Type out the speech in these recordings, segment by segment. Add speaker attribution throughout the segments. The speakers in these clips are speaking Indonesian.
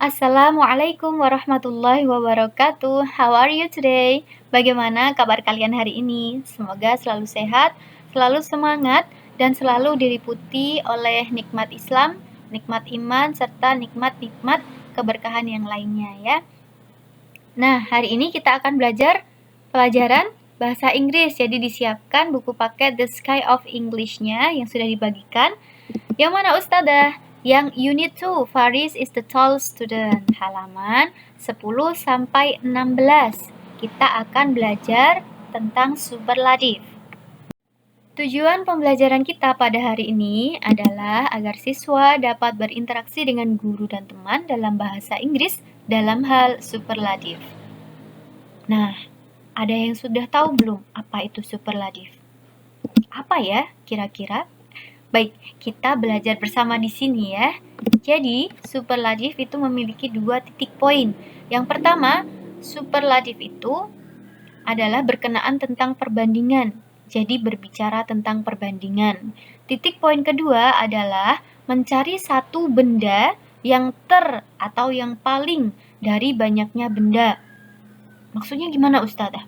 Speaker 1: Assalamualaikum warahmatullahi wabarakatuh. How are you today? Bagaimana kabar kalian hari ini? Semoga selalu sehat, selalu semangat, dan selalu diliputi oleh nikmat Islam, nikmat iman, serta nikmat-nikmat keberkahan yang lainnya ya. Nah, hari ini kita akan belajar pelajaran bahasa Inggris. Jadi disiapkan buku paket The Sky of English-nya yang sudah dibagikan. Yang mana Ustazah? Yang Unit 2, Faris is the tall student, halaman 10 sampai 16. Kita akan belajar tentang superlatif. Tujuan pembelajaran kita pada hari ini adalah agar siswa dapat berinteraksi dengan guru dan teman dalam bahasa Inggris dalam hal superlatif. Nah, ada yang sudah tahu belum apa itu superlatif? Apa ya kira-kira? Baik, kita belajar bersama di sini ya. Jadi, superlatif itu memiliki 2 titik poin. Yang pertama, superlatif itu adalah berkenaan tentang perbandingan. Jadi, berbicara tentang perbandingan. Titik poin kedua adalah mencari satu benda yang atau yang paling dari banyaknya benda. Maksudnya gimana Ustazah?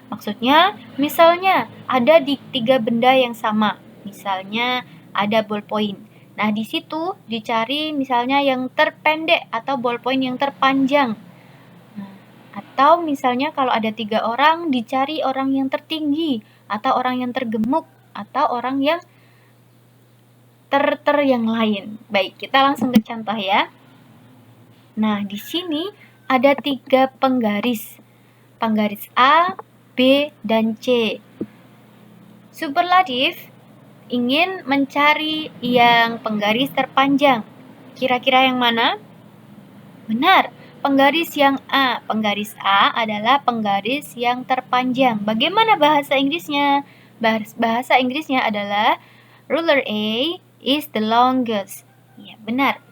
Speaker 1: Maksudnya, misalnya ada di 3 benda yang sama. Misalnya, ada ballpoint. Nah, di situ dicari misalnya yang terpendek atau ballpoint yang terpanjang. Nah, atau misalnya kalau ada 3 orang, dicari orang yang tertinggi, atau orang yang tergemuk, atau orang yang yang lain. Baik, kita langsung ke contoh ya. Nah, di sini ada 3 penggaris. Penggaris A, B, dan C. Superlatif ingin mencari yang penggaris terpanjang. Kira-kira yang mana? Benar, penggaris yang A. Penggaris A adalah penggaris yang terpanjang. Bagaimana bahasa Inggrisnya? Bahasa Inggrisnya adalah ruler A is the longest. Ya, benar.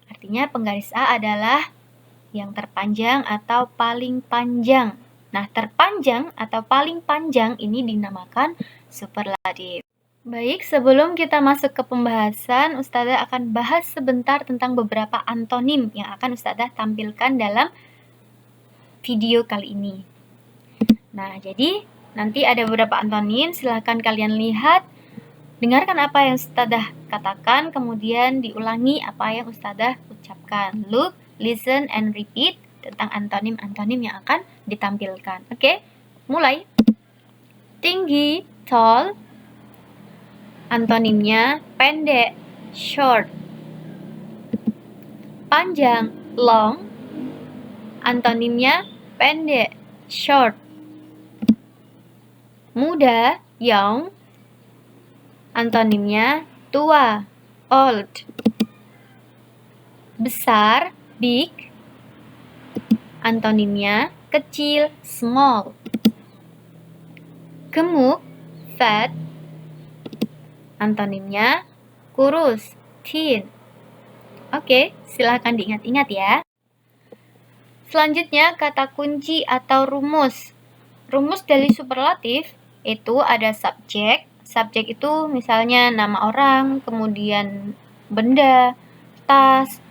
Speaker 1: Artinya penggaris A adalah yang terpanjang atau paling panjang. Nah, terpanjang atau paling panjang ini dinamakan superlatif. Baik, sebelum kita masuk ke pembahasan, Ustazah akan bahas sebentar tentang beberapa antonim yang akan Ustazah tampilkan dalam video kali ini. Nah, jadi nanti ada beberapa antonim, silahkan kalian lihat, dengarkan apa yang Ustazah katakan, kemudian diulangi apa yang Ustazah ucapkan. Look, listen, and repeat tentang antonim-antonim yang akan ditampilkan. Oke, mulai. Tinggi, tall. Antonimnya pendek, short. Panjang, long. Antonimnya pendek, short. Muda, young. Antonimnya tua, old. Besar, big. Antonimnya kecil, small. Gemuk, fat. Antonimnya kurus, thin. Oke, silahkan diingat-ingat ya. Selanjutnya, kata kunci atau rumus. Rumus dari superlatif itu ada subjek. Subjek itu misalnya nama orang, kemudian benda, tas,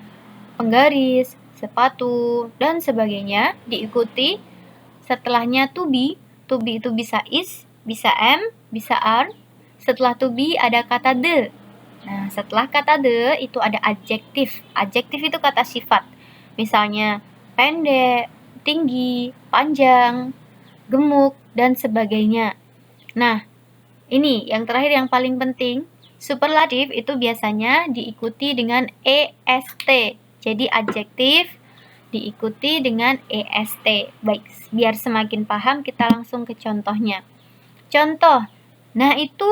Speaker 1: penggaris, sepatu, dan sebagainya. Diikuti setelahnya to be. To be itu bisa is, bisa am, bisa are. Setelah to be ada kata the. Nah, setelah kata the itu ada adjektif. Adjektif itu kata sifat. Misalnya pendek, tinggi, panjang, gemuk, dan sebagainya. Nah, ini yang terakhir yang paling penting. Superlatif itu biasanya diikuti dengan est. Jadi adjektif diikuti dengan est. Baik, biar semakin paham kita langsung ke contohnya. Contoh. Nah, itu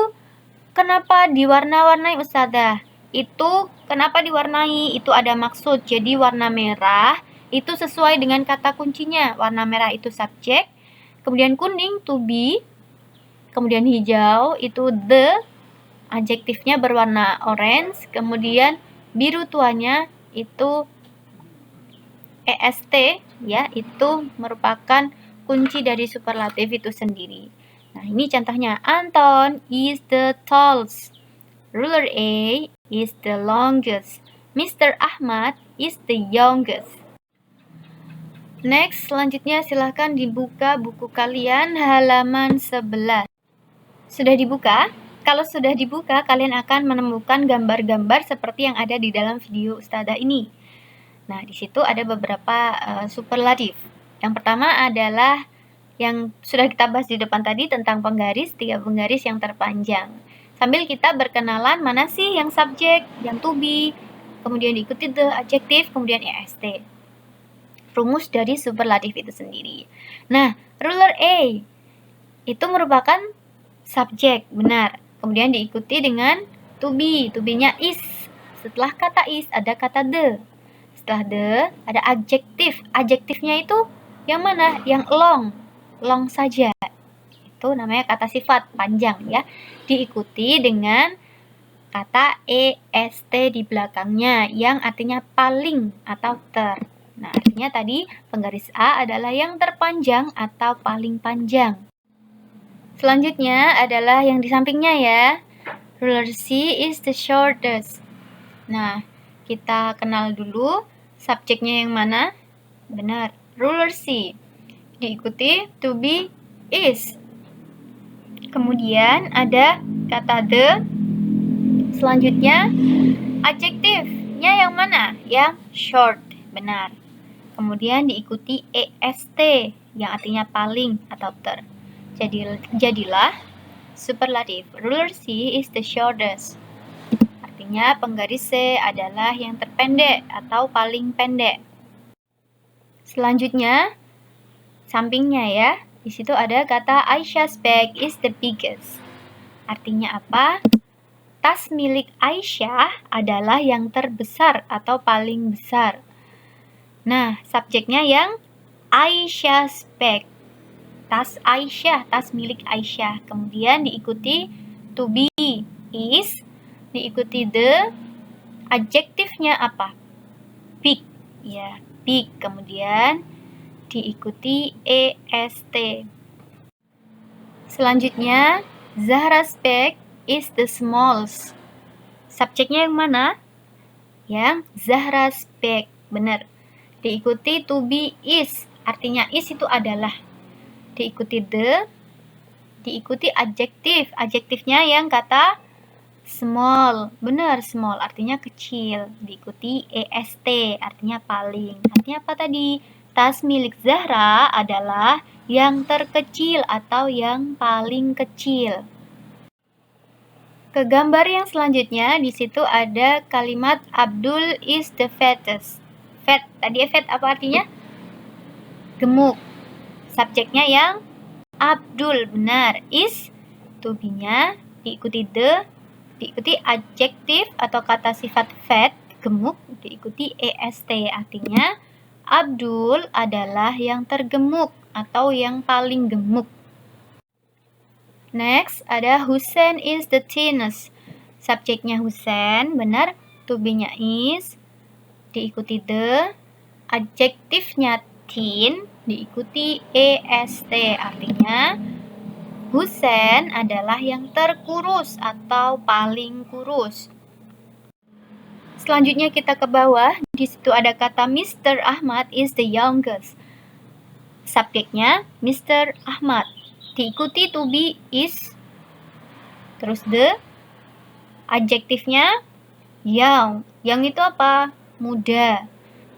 Speaker 1: kenapa diwarna-warnai Ustazah? Itu kenapa diwarnai? Itu ada maksud. Jadi warna merah itu sesuai dengan kata kuncinya. Warna merah itu subjek. Kemudian kuning to be. Kemudian hijau itu the. Adjektifnya berwarna orange. Kemudian biru tuanya itu est. Ya, itu merupakan kunci dari superlatif itu sendiri. Nah, ini contohnya. Anton is the tallest. Ruler A is the longest. Mr. Ahmad is the youngest. Next, selanjutnya silahkan dibuka buku kalian halaman 11. Sudah dibuka? Kalau sudah dibuka, kalian akan menemukan gambar-gambar seperti yang ada di dalam video Ustazah ini. Nah, di situ ada beberapa superlatif. Yang pertama adalah yang sudah kita bahas di depan tadi tentang penggaris, 3 penggaris yang terpanjang. Sambil kita berkenalan mana sih yang subjek, yang to be, kemudian diikuti the, adjektif, kemudian est. Rumus dari superlatif itu sendiri. Nah, ruler A itu merupakan subjek, benar. Kemudian diikuti dengan to be, to be-nya is. Setelah kata is ada kata the. Setelah the ada adjektif. Adjektifnya itu yang mana? Yang long saja. Itu namanya kata sifat panjang ya. Diikuti dengan kata est di belakangnya yang artinya paling atau ter. Nah, artinya tadi penggaris A adalah yang terpanjang atau paling panjang. Selanjutnya adalah yang di sampingnya ya. Ruler C is the shortest. Nah, kita kenal dulu subjeknya yang mana? Benar, ruler C. Diikuti to be is. Kemudian ada kata the. Selanjutnya adjektifnya yang mana? Yang short, benar. Kemudian diikuti est yang artinya paling atau ter. Jadilah superlatif. Ruler C is the shortest. Artinya penggaris C adalah yang terpendek atau paling pendek. Selanjutnya, sampingnya ya. Di situ ada kata Aisyah's bag is the biggest. Artinya apa? Tas milik Aisyah adalah yang terbesar atau paling besar. Nah, subjeknya yang Aisyah's bag. Tas Aisyah, tas milik Aisyah. Kemudian diikuti to be is, diikuti the, adjektifnya apa? Big, ya, big. Kemudian diikuti est. Selanjutnya, Zahra's bag is the smallest. Subjeknya yang mana? Yang Zahra's bag, benar. Diikuti to be is, artinya is itu adalah. Diikuti the, diikuti adjektif. Adjektifnya yang kata small, benar, small artinya kecil. Diikuti est, artinya paling. Artinya apa tadi? Tas milik Zahra adalah yang terkecil atau yang paling kecil. Ke gambar yang selanjutnya, di situ ada kalimat Abdul is the fattest. Fat, tadi fat apa artinya? Gemuk. Subjeknya yang Abdul, benar. Is, to be-nya, diikuti the, diikuti adjektif atau kata sifat fat, gemuk, diikuti est. Artinya, Abdul adalah yang tergemuk atau yang paling gemuk. Next, ada Hussein is the thinnest. Subjeknya Hussein, benar. To be-nya is, diikuti the, adjektifnya thin, diikuti est. Artinya, Hussein adalah yang terkurus atau paling kurus. Selanjutnya kita ke bawah. Di situ ada kata Mr. Ahmad is the youngest. Subjeknya Mr. Ahmad. Diikuti to be is. Terus the. Adjektifnya young. Young itu apa? Muda.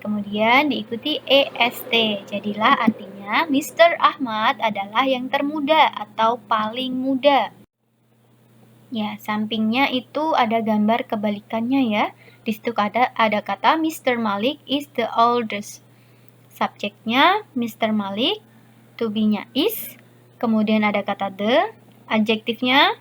Speaker 1: Kemudian diikuti est. Jadilah artinya Mr. Ahmad adalah yang termuda atau paling muda. Ya, sampingnya itu ada gambar kebalikannya ya. Di situ ada kata Mr. Malik is the oldest. Subjeknya Mr. Malik, to be-nya is, kemudian ada kata the, adjektifnya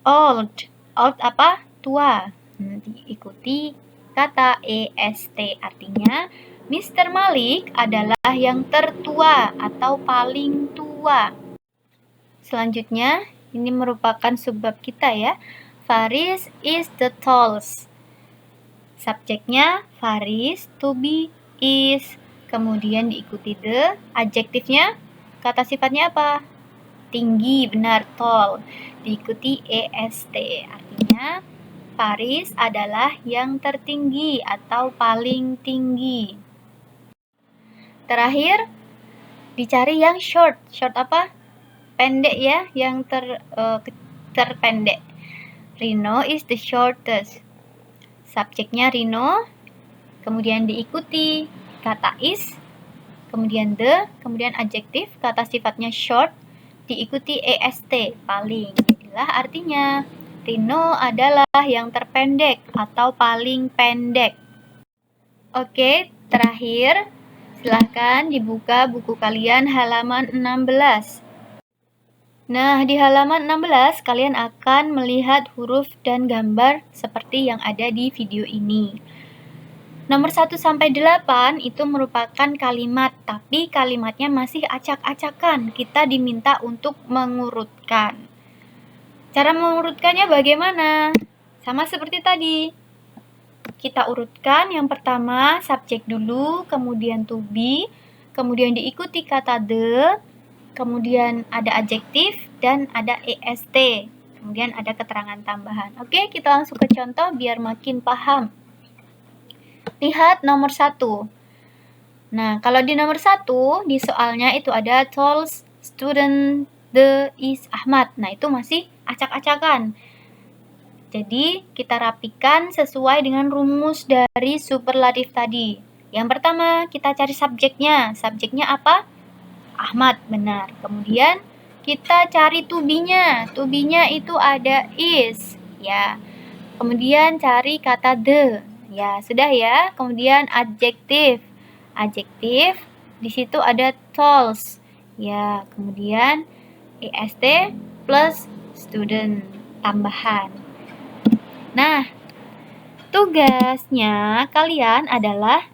Speaker 1: old. Old apa? Tua. Diikuti kata est, artinya Mr. Malik adalah yang tertua atau paling tua. Selanjutnya, ini merupakan subbab kita ya. Faris is the tallest. Subjeknya Faris, to be is, kemudian diikuti the, adjektifnya, kata sifatnya apa? Tinggi, benar, tall. Diikuti est, artinya Paris adalah yang tertinggi atau paling tinggi. Terakhir, dicari yang short. Short apa? Pendek ya, yang terpendek. Rhino is the shortest. Subjeknya rhino, kemudian diikuti kata is, kemudian the, kemudian adjektif, kata sifatnya short, diikuti est, paling. Jadilah artinya rhino adalah yang terpendek atau paling pendek. Oke, terakhir silahkan dibuka buku kalian halaman 16. Nah, di halaman 16 kalian akan melihat huruf dan gambar seperti yang ada di video ini. Nomor 1 sampai 8 itu merupakan kalimat, tapi kalimatnya masih acak-acakan. Kita diminta untuk mengurutkan. Cara mengurutkannya bagaimana? Sama seperti tadi. Kita urutkan yang pertama subjek dulu, kemudian to be, kemudian diikuti kata the, kemudian ada adjektif dan ada est. Kemudian ada keterangan tambahan. Oke, kita langsung ke contoh biar makin paham. Lihat nomor 1. Nah, kalau di nomor 1, di soalnya itu ada told student the is Ahmad. Nah, itu masih acak-acakan. Jadi, kita rapikan sesuai dengan rumus dari superlatif tadi. Yang pertama, kita cari subjeknya. Subjeknya apa? Ahmad, benar. Kemudian, kita cari to be-nya. To be-nya itu ada is. Ya. Kemudian, cari kata the. Ya, sudah ya. Kemudian, adjektif. Adjektif, di situ ada told. Ya, kemudian, est plus student, tambahan. Nah, tugasnya kalian adalah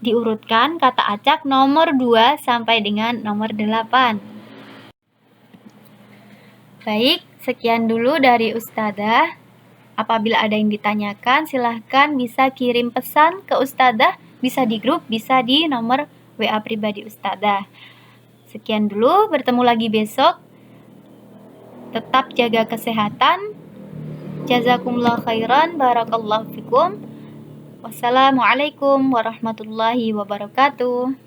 Speaker 1: diurutkan kata acak nomor 2 sampai dengan nomor 8. Baik, sekian dulu dari Ustadzah. Apabila ada yang ditanyakan, silahkan bisa kirim pesan ke Ustadzah, bisa di grup, bisa di nomor WA pribadi Ustadzah. Sekian dulu, bertemu lagi besok. Tetap jaga kesehatan. Jazakumullah khairan, barakallahu fikum. Wassalamualaikum warahmatullahi wabarakatuh.